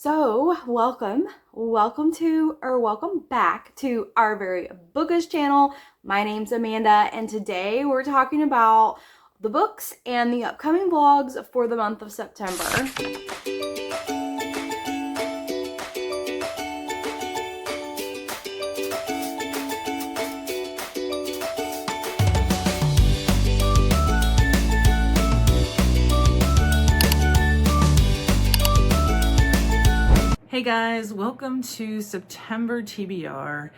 So welcome back to our very bookish channel. My name's Amanda, and today we're talking about the books and the upcoming vlogs for the month of September. Hey guys, welcome to September TBR,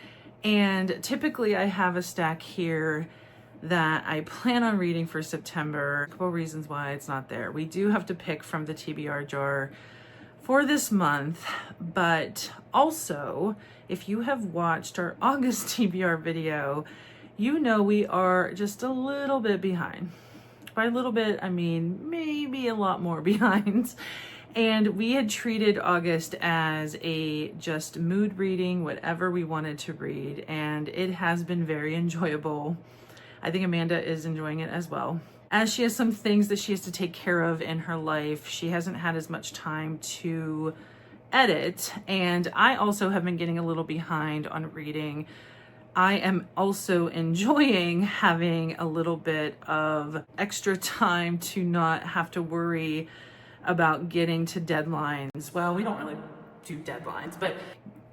and typically I have a stack here that I plan on reading for September. A couple reasons why it's not there. We do have to pick from the TBR jar for this month, but also if you have watched our August TBR video, you know we are just a little bit behind. By a little bit, I mean maybe a lot more behind. And we had treated August as a just mood reading, whatever we wanted to read, and it has been very enjoyable. I think Amanda is enjoying it as well. As she has some things that she has to take care of in her life, she hasn't had as much time to edit, and I also have been getting a little behind on reading. I am also enjoying having a little bit of extra time to not have to worry about getting to deadlines. Well, we don't really do deadlines, but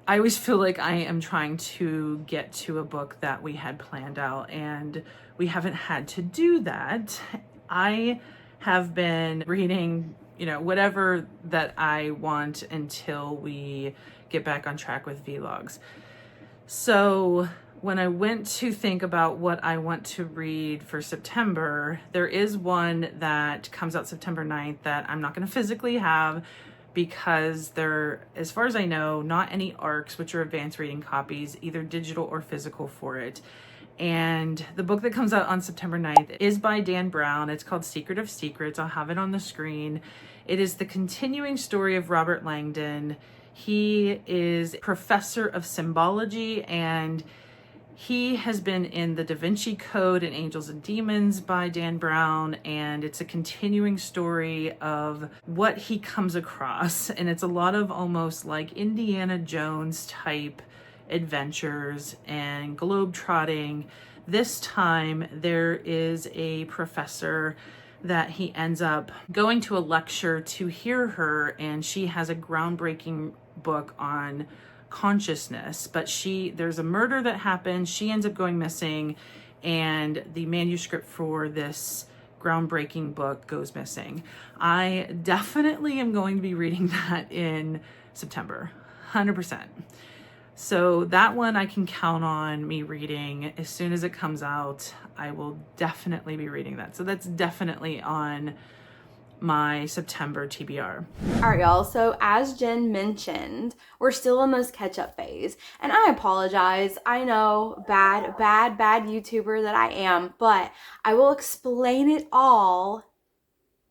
I always feel like I am trying to get to a book that we had planned out, and we haven't had to do that. I have been reading, whatever that I want until we get back on track with vlogs. So when I went to think about what I want to read for September, there is one that comes out September 9th that I'm not going to physically have because there, as far as I know, not any ARCs, which are advanced reading copies, either digital or physical for it. And the book that comes out on September 9th is by Dan Brown. It's called Secret of Secrets. I'll have it on the screen. It is the continuing story of Robert Langdon. He is professor of symbology, and he has been in the Da Vinci Code and Angels and Demons by Dan Brown, and it's a continuing story of what he comes across. And it's a lot of almost like Indiana Jones type adventures and globe-trotting. This time there is a professor that he ends up going to a lecture to hear her, and she has a groundbreaking book on consciousness, but there's a murder that happens, she ends up going missing, and the manuscript for this groundbreaking book goes missing. I definitely am going to be reading that in September, 100%. So that one I can count on me reading as soon as it comes out. I will definitely be reading that. So that's definitely on my September TBR. All right, y'all. So as Jen mentioned, we're still in this catch-up phase, and I apologize. I know, bad YouTuber that I am, but I will explain it all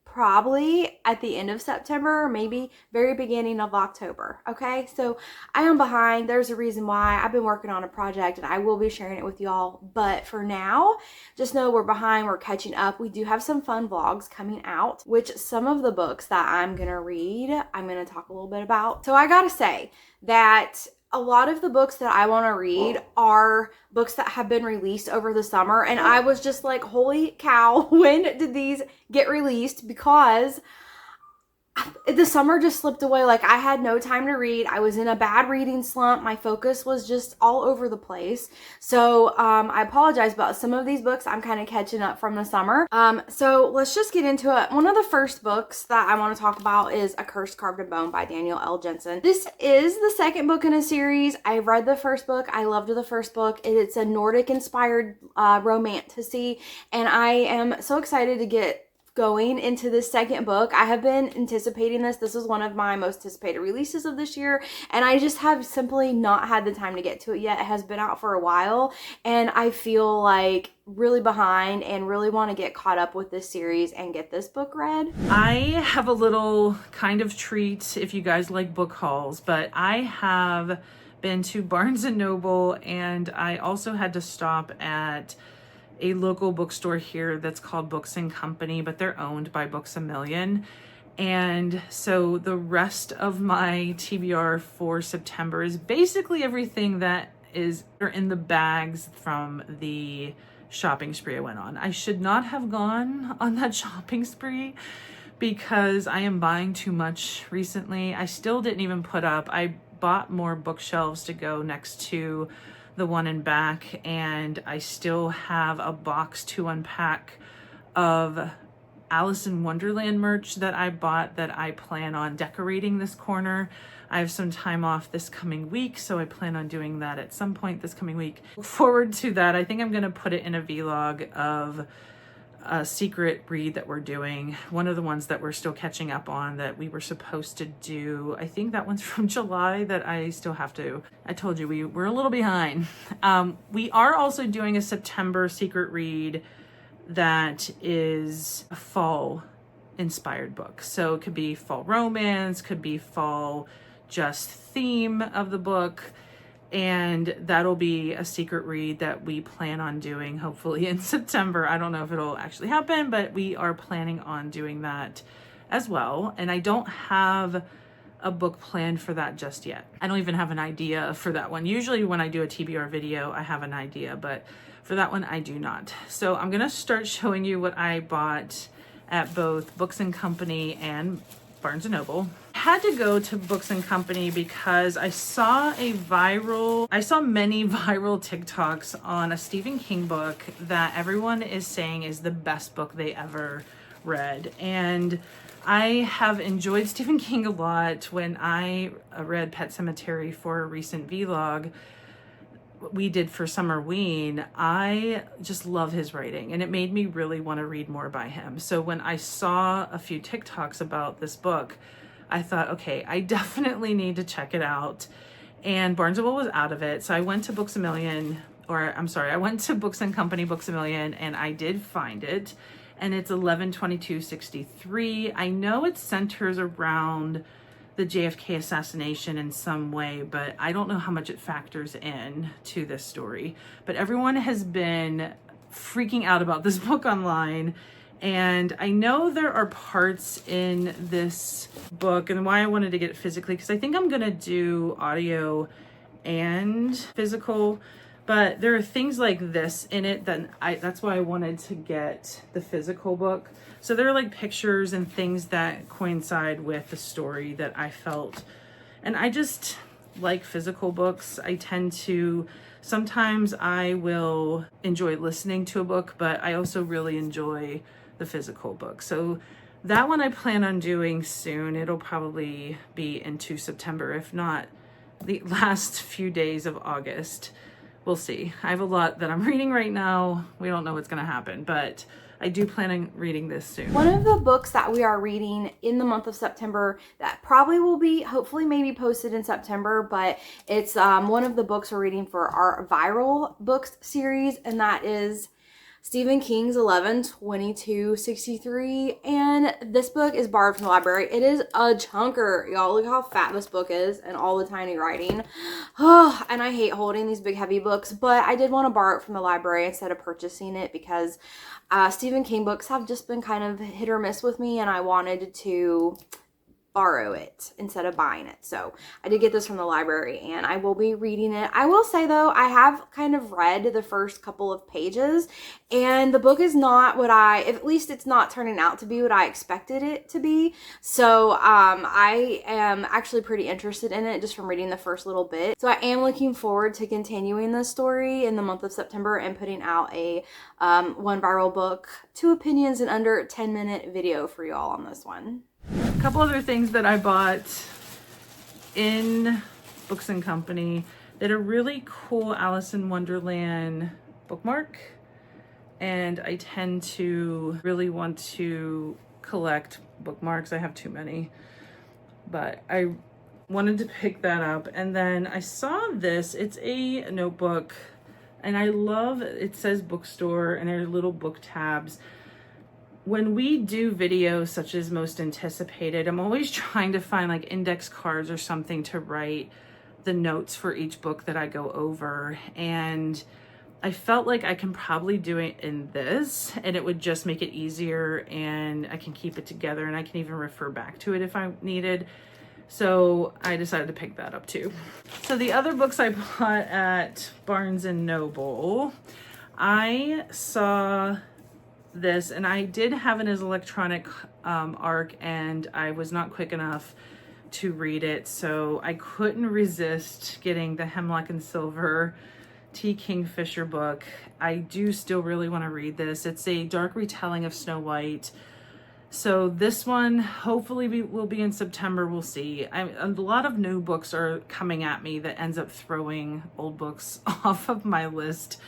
probably at the end of September, or maybe very beginning of October. Okay, so I am behind. There's a reason why. I've been working on a project and I will be sharing it with y'all, but for now, just know we're behind. We're catching up. We do have some fun vlogs coming out, which some of the books that I'm gonna read, I'm gonna talk a little bit about. So I gotta say that a lot of the books that I want to read are books that have been released over the summer, and I was just like, holy cow, when did these get released? Because the summer just slipped away. Like, I had no time to read. I was in a bad reading slump. My focus was just all over the place. So I apologize, but some of these books I'm kind of catching up from the summer. So let's just get into it. One of the first books that I want to talk about is A Curse Carved in Bone by Daniel L. Jensen. This is the second book in a series. I read the first book. I loved the first book. It's a Nordic inspired romantasy, and I am so excited to get going into this second book. I have been anticipating this. This is one of my most anticipated releases of this year, and I just have simply not had the time to get to it yet. It has been out for a while, and I feel like really behind and really want to get caught up with this series and get this book read. I have a little kind of treat if you guys like book hauls, but I have been to Barnes & Noble, and I also had to stop at a local bookstore here that's called Books & Company, but they're owned by Books A Million. And so the rest of my TBR for September is basically everything that is in the bags from the shopping spree I went on. I should not have gone on that shopping spree because I am buying too much recently. I still didn't even put up, I bought more bookshelves to go next to the one in back, and I still have a box to unpack of Alice in Wonderland merch that I bought that I plan on decorating this corner. I have some time off this coming week, so I plan on doing that at some point this coming week. Look forward to that. I think I'm gonna put it in a vlog of a secret read that we're doing. One of the ones that we're still catching up on that we were supposed to do. I think that one's from July that I still have to. I told you we're a little behind. We are also doing a September secret read that is a fall inspired book. So it could be fall romance, could be fall just theme of the book. And that'll be a secret read that we plan on doing hopefully in September. I don't know if it'll actually happen, but we are planning on doing that as well. And I don't have a book planned for that just yet. I don't even have an idea for that one. Usually when I do a TBR video, I have an idea, but for that one, I do not. So I'm gonna start showing you what I bought at both Books and Company and Barnes & Noble. I had to go to Books and Company because I saw many viral TikToks on a Stephen King book that everyone is saying is the best book they ever read. And I have enjoyed Stephen King a lot. When I read Pet Sematary for a recent vlog we did for Summerween, I just love his writing, and it made me really want to read more by him. So when I saw a few TikToks about this book, I thought, okay, I definitely need to check it out. And Barnes & Noble was out of it. So I went to I went to Books and Company, Books A Million, and I did find it. And it's $11.22.63. I know it centers around the JFK assassination in some way, but I don't know how much it factors in to this story. But everyone has been freaking out about this book online. And I know there are parts in this book, and why I wanted to get it physically, because I think I'm gonna do audio and physical, but there are things like this in it that's why I wanted to get the physical book. So there are like pictures and things that coincide with the story that I felt. And I just like physical books. Sometimes I will enjoy listening to a book, but I also really enjoy the physical book. So that one I plan on doing soon. It'll probably be into September, if not the last few days of August. We'll see. I have a lot that I'm reading right now. We don't know what's gonna happen, but I do plan on reading this soon. One of the books that we are reading in the month of September that probably will be, hopefully maybe posted in September, but it's one of the books we're reading for our viral books series, and that is Stephen King's 11/22/63, and this book is borrowed from the library. It is a chunker, y'all. Look how fat this book is and all the tiny writing. Oh, and I hate holding these big heavy books, but I did want to borrow it from the library instead of purchasing it because Stephen King books have just been kind of hit or miss with me, and I wanted to borrow it instead of buying it. So I did get this from the library, and I will be reading it. I will say though, I have kind of read the first couple of pages, and the book is not at least it's not turning out to be what I expected it to be. So I am actually pretty interested in it just from reading the first little bit. So I am looking forward to continuing this story in the month of September and putting out a one viral book, 2 opinions and under 10-minute video for y'all on this one. A couple other things that I bought in Books and Company. They had a really cool Alice in Wonderland bookmark, and I tend to really want to collect bookmarks. I have too many, but I wanted to pick that up. And then I saw this. It's a notebook, and I love it. Says bookstore, and there are little book tabs. When we do videos such as Most Anticipated, I'm always trying to find like index cards or something to write the notes for each book that I go over. And I felt like I can probably do it in this and it would just make it easier and I can keep it together and I can even refer back to it if I needed. So I decided to pick that up too. So the other books I bought at Barnes and Noble, I saw this and I did have it as electronic ARC and I was not quick enough to read it. So I couldn't resist getting the Hemlock and Silver T. Kingfisher book. I do still really want to read this. It's a dark retelling of Snow White. So this one hopefully will be in September. We'll see. A lot of new books are coming at me that ends up throwing old books off of my list.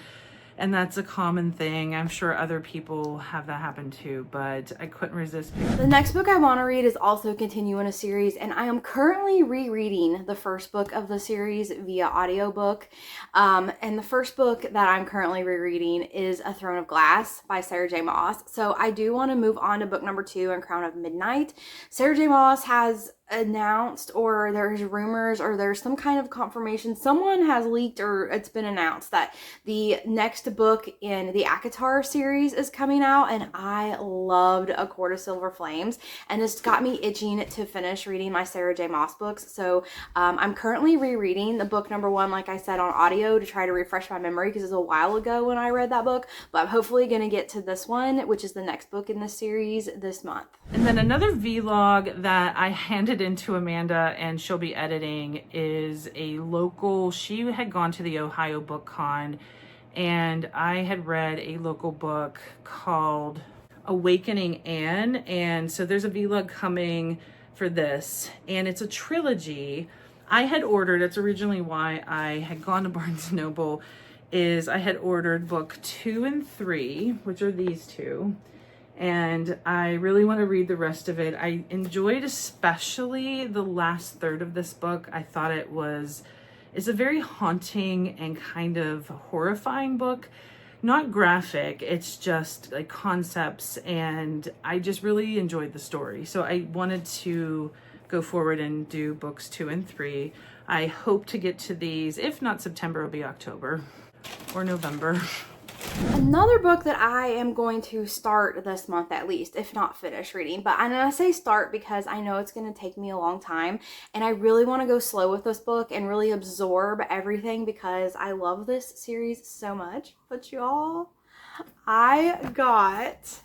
And that's a common thing. I'm sure other people have that happen too, but I couldn't resist. The next book I want to read is also continuing a series, and I am currently rereading the first book of the series via audiobook. And the first book that I'm currently rereading is A Throne of Glass by Sarah J. Maas. So I do want to move on to book number 2 in Crown of Midnight. Sarah J. Maas has announced, or there's rumors, or there's some kind of confirmation, someone has leaked, or it's been announced that the next book in the ACOTAR series is coming out, and I loved A Court of Silver Flames, and it's got me itching to finish reading my Sarah J. Maas books. So I'm currently rereading the book number 1, like I said, on audio to try to refresh my memory because it was a while ago when I read that book, but I'm hopefully going to get to this one, which is the next book in the series, this month. And then another vlog that I handed into Amanda and she'll be editing is a local, she had gone to the Ohio Book Con and I had read a local book called Awakening Anne, and so there's a vlog coming for this, and it's a trilogy. I had ordered, that's originally why I had gone to Barnes & Noble, is I had ordered book 2 and 3, which are these two, and I really want to read the rest of it. I enjoyed especially the last third of this book. I thought it's a very haunting and kind of horrifying book. Not graphic, it's just like concepts, and I just really enjoyed the story. So I wanted to go forward and do books 2 and 3. I hope to get to these, if not September, it'll be October or November. Another book that I am going to start this month at least, if not finish reading, but I say start because I know it's going to take me a long time and I really want to go slow with this book and really absorb everything because I love this series so much. But y'all, I got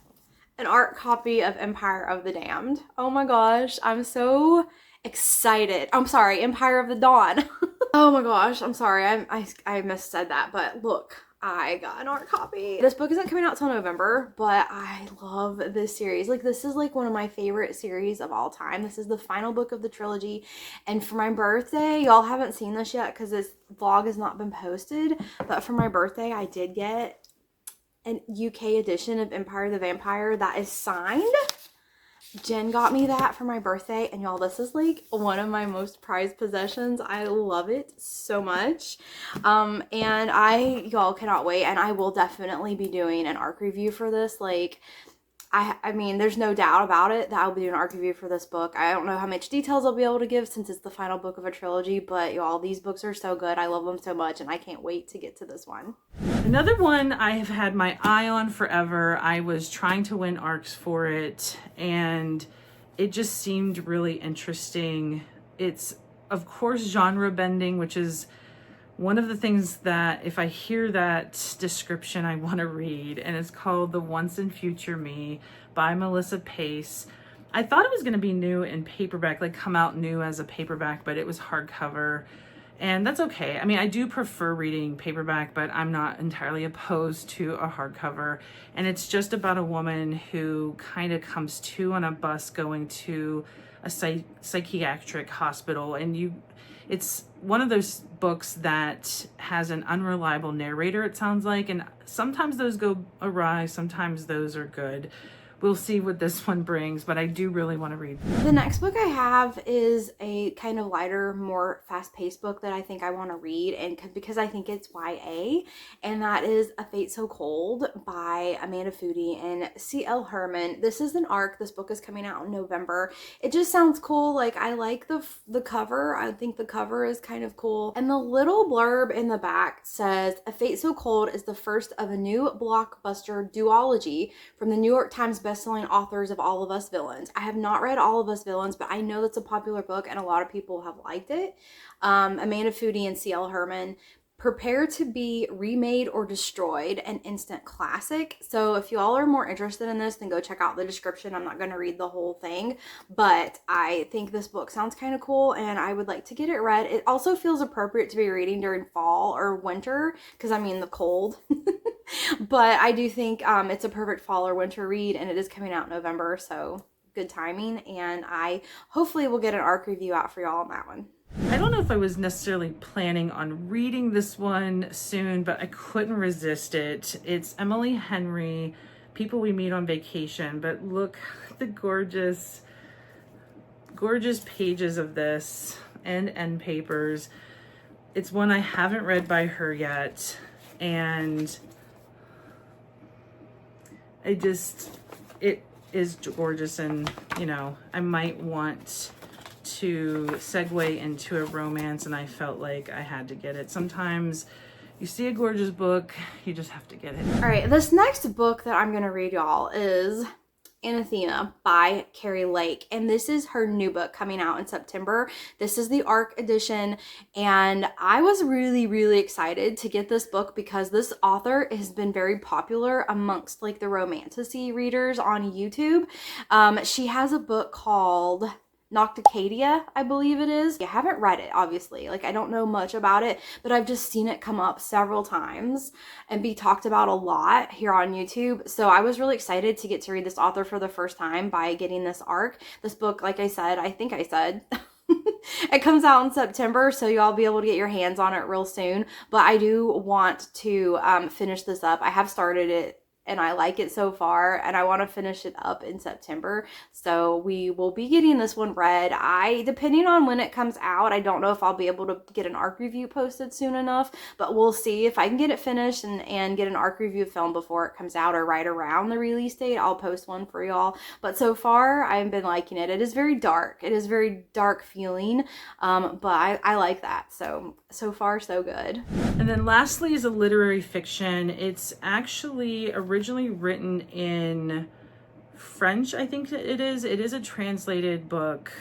an art copy of Empire of the Damned. Oh my gosh, I'm so excited. I'm sorry, Empire of the Dawn. Oh my gosh, I'm sorry, I missaid that, but look. I got an art copy. This book isn't coming out till November, but I love this series. Like, this is like one of my favorite series of all time. This is the final book of the trilogy, and for my birthday, y'all haven't seen this yet because this vlog has not been posted, but for my birthday I did get an UK edition of Empire the Vampire that is signed. Jen got me that for my birthday, and y'all, this is like one of my most prized possessions. I love it so much, and y'all cannot wait, and I will definitely be doing an ARC review for this. Like, I mean, there's no doubt about it that I'll be doing an ARC review for this book. I don't know how much details I'll be able to give since it's the final book of a trilogy, but y'all, these books are so good. I love them so much, and I can't wait to get to this one. Another one I have had my eye on forever. I was trying to win ARCs for it, and it just seemed really interesting. It's, of course, genre bending, which is one of the things that if I hear that description, I want to read, and it's called The Once and Future Me by Melissa Pace. I thought it was going to be new in paperback, like come out new as a paperback, but it was hardcover, and that's okay. I mean, I do prefer reading paperback, but I'm not entirely opposed to a hardcover, and it's just about a woman who kind of comes to on a bus going to a psychiatric hospital, and it's one of those books that has an unreliable narrator, it sounds like, and sometimes those go awry, sometimes those are good. we'll see what this one brings, but I do really want to read. The next book I have is a kind of lighter, more fast-paced book that I think I want to read, and because I think it's YA, and that is A Fate So Cold by Amanda Foody and C.L. Herman. This is an ARC. This book is coming out in November. It just sounds cool. Like, I like the cover. I think the cover is kind of cool. And the little blurb in the back says, A Fate So Cold is the first of a new blockbuster duology from the New York Times bestselling authors of All of Us Villains. I have not read All of Us Villains, but I know that's a popular book and a lot of people have liked it. Amanda Foody and C.L. Herman. Prepare to be remade or destroyed, an instant classic. So if you all are more interested in this, then go check out the description. I'm not going to read the whole thing, but I think this book sounds kind of cool and I would like to get it read. It also feels appropriate to be reading during fall or winter because I mean the cold. But I do think it's a perfect fall or winter read, and it is coming out in November, so good timing. And I hopefully will get an ARC review out for y'all on that one. I don't know if I was necessarily planning on reading this one soon, but I couldn't resist it. It's Emily Henry, People We Meet on Vacation. But look at the gorgeous, gorgeous pages of this and end papers. It's one I haven't read by her yet, and it is gorgeous. And you know, I might want to segue into a romance, and I felt like I had to get it. Sometimes you see a gorgeous book, you just have to get it. All right, this next book that I'm gonna read y'all is Anathema by Carrie Lake, and this is her new book coming out in September. This is the ARC edition, and I was really excited to get this book because this author has been very popular amongst like the romantasy readers on YouTube. She has a book called Nocticadia, I believe it is. I haven't read it, obviously. Like, I don't know much about it, but I've just seen it come up several times and be talked about a lot here on YouTube. So I was really excited to get to read this author for the first time by getting this ARC. This book, like I said, it comes out in September, so y'all be able to get your hands on it real soon. But I do want to finish this up. I have started it, and I like it so far, and I want to finish it up in September. So we will be getting this one read. Depending on when it comes out, I don't know if I'll be able to get an ARC review posted soon enough, but we'll see. If I can get it finished and get an ARC review filmed before it comes out or right around the release date, I'll post one for y'all. But so far, I've been liking it. It is very dark. It is very dark feeling, but I like that. So far, so good. And then lastly is a literary fiction. It's actually originally written in French, I think it is. It is a translated book,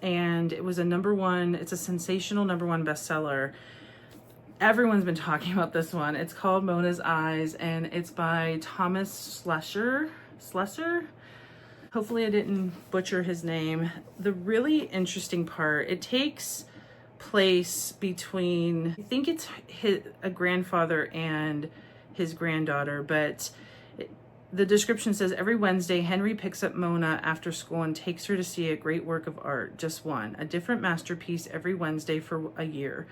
and it was it's a sensational #1 bestseller. Everyone's been talking about this one. It's called Mona's Eyes, and it's by Thomas Schlesser. Hopefully I didn't butcher his name. The really interesting part, it takes place between, I think it's a grandfather and his granddaughter, but the description says, every Wednesday, Henry picks up Mona after school and takes her to see a great work of art, just one, a different masterpiece every Wednesday for a year.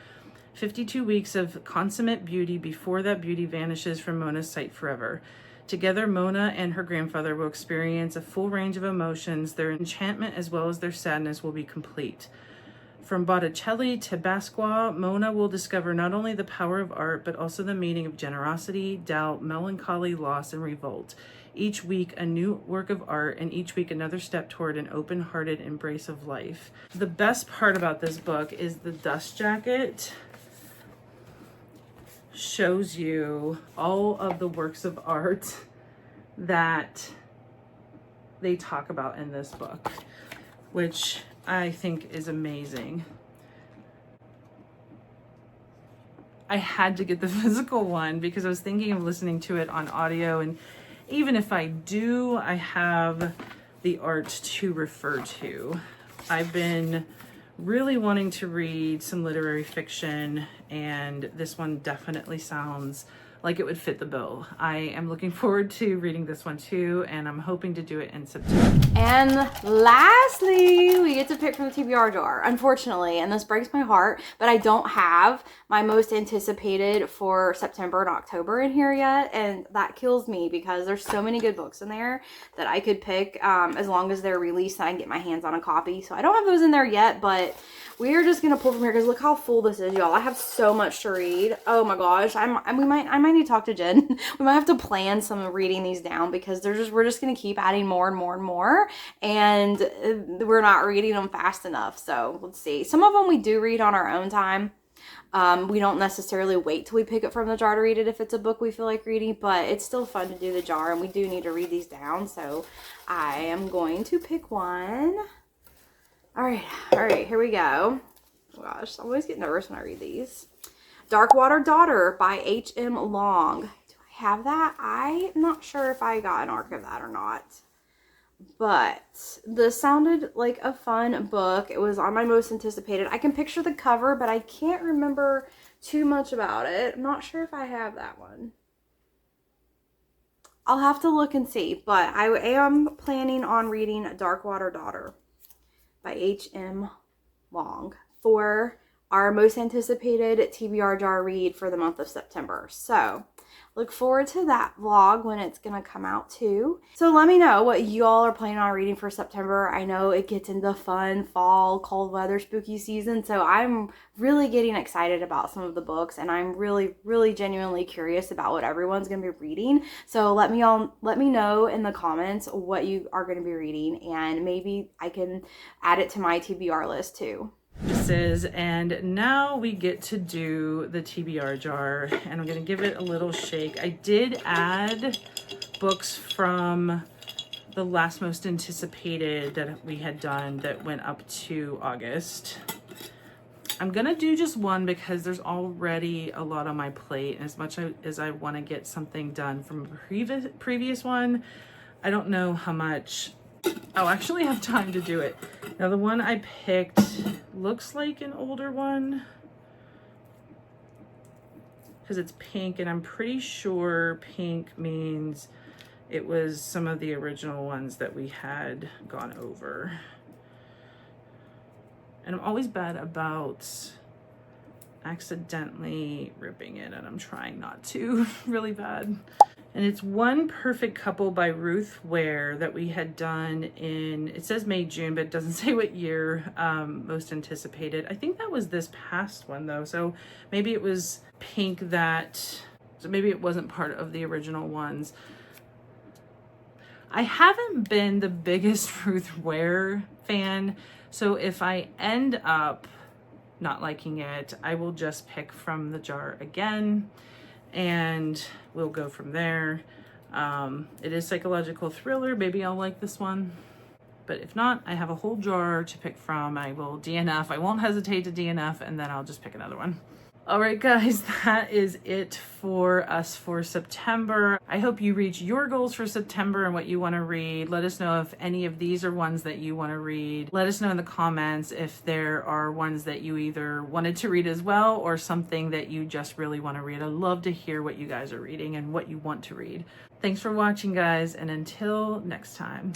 52 weeks of consummate beauty before that beauty vanishes from Mona's sight forever. Together, Mona and her grandfather will experience a full range of emotions. Their enchantment as well as their sadness will be complete. From Botticelli to Basquiat, Mona will discover not only the power of art, but also the meaning of generosity, doubt, melancholy, loss, and revolt. Each week, a new work of art, and each week another step toward an open-hearted embrace of life. The best part about this book is the dust jacket shows you all of the works of art that they talk about in this book, which I think is amazing. I had to get the physical one because I was thinking of listening to it on audio, and even if I do, I have the art to refer to. I've been really wanting to read some literary fiction, and this one definitely sounds like it would fit the bill. I am looking forward to reading this one too, and I'm hoping to do it in September. And lastly, we get to pick from the TBR jar, unfortunately, and this breaks my heart, but I don't have my most anticipated for September and October in here yet, and that kills me because there's so many good books in there that I could pick as long as they're released and I can get my hands on a copy. So I don't have those in there yet, but we're just gonna pull from here because look how full this is, y'all. I have so much to read. Oh my gosh, I might need to talk to Jen. We might have to plan some of reading these down because we're just gonna keep adding more and more and more, and we're not reading them fast enough. So let's see. Some of them we do read on our own time. We don't necessarily wait till we pick it from the jar to read it if it's a book we feel like reading, but it's still fun to do the jar, and we do need to read these down. So I am going to pick one. All right, here we go. Oh gosh, I always get nervous when I read these. Darkwater Daughter by H.M. Long. Do I have that? I'm not sure if I got an arc of that or not. But this sounded like a fun book. It was on my most anticipated. I can picture the cover, but I can't remember too much about it. I'm not sure if I have that one. I'll have to look and see, but I am planning on reading Darkwater Daughter by H.M. Long for our most anticipated TBR jar read for the month of September. So look forward to that vlog when it's gonna come out too. So let me know what y'all are planning on reading for September. I know it gets into fun fall, cold weather, spooky season, so I'm really getting excited about some of the books, and I'm really genuinely curious about what everyone's gonna be reading. So let me know in the comments what you are gonna be reading, and maybe I can add it to my TBR list too. And now we get to do the TBR jar, and I'm gonna give it a little shake. I did add books from the last most anticipated that we had done that went up to August. I'm gonna do just one because there's already a lot on my plate, and as much as I want to get something done from a previous one, I don't know how much I'll actually have time to do it. Now the one I picked looks like an older one because it's pink, and I'm pretty sure pink means it was some of the original ones that we had gone over. And I'm always bad about accidentally ripping it, and I'm trying not to really bad. And it's One Perfect Couple by Ruth Ware that we had done in, it says May, June, but it doesn't say what year most anticipated. I think that was this past one though. So maybe it was pink so maybe it wasn't part of the original ones. I haven't been the biggest Ruth Ware fan. So if I end up not liking it, I will just pick from the jar again, and we'll go from there. It is psychological thriller. Maybe I'll like this one, but if not, I have a whole jar to pick from. I will DNF. I won't hesitate to DNF, and then I'll just pick another one. All right, guys, that is it for us for September. I hope you reach your goals for September and what you want to read. Let us know if any of these are ones that you want to read. Let us know in the comments if there are ones that you either wanted to read as well or something that you just really want to read. I'd love to hear what you guys are reading and what you want to read. Thanks for watching, guys, and until next time.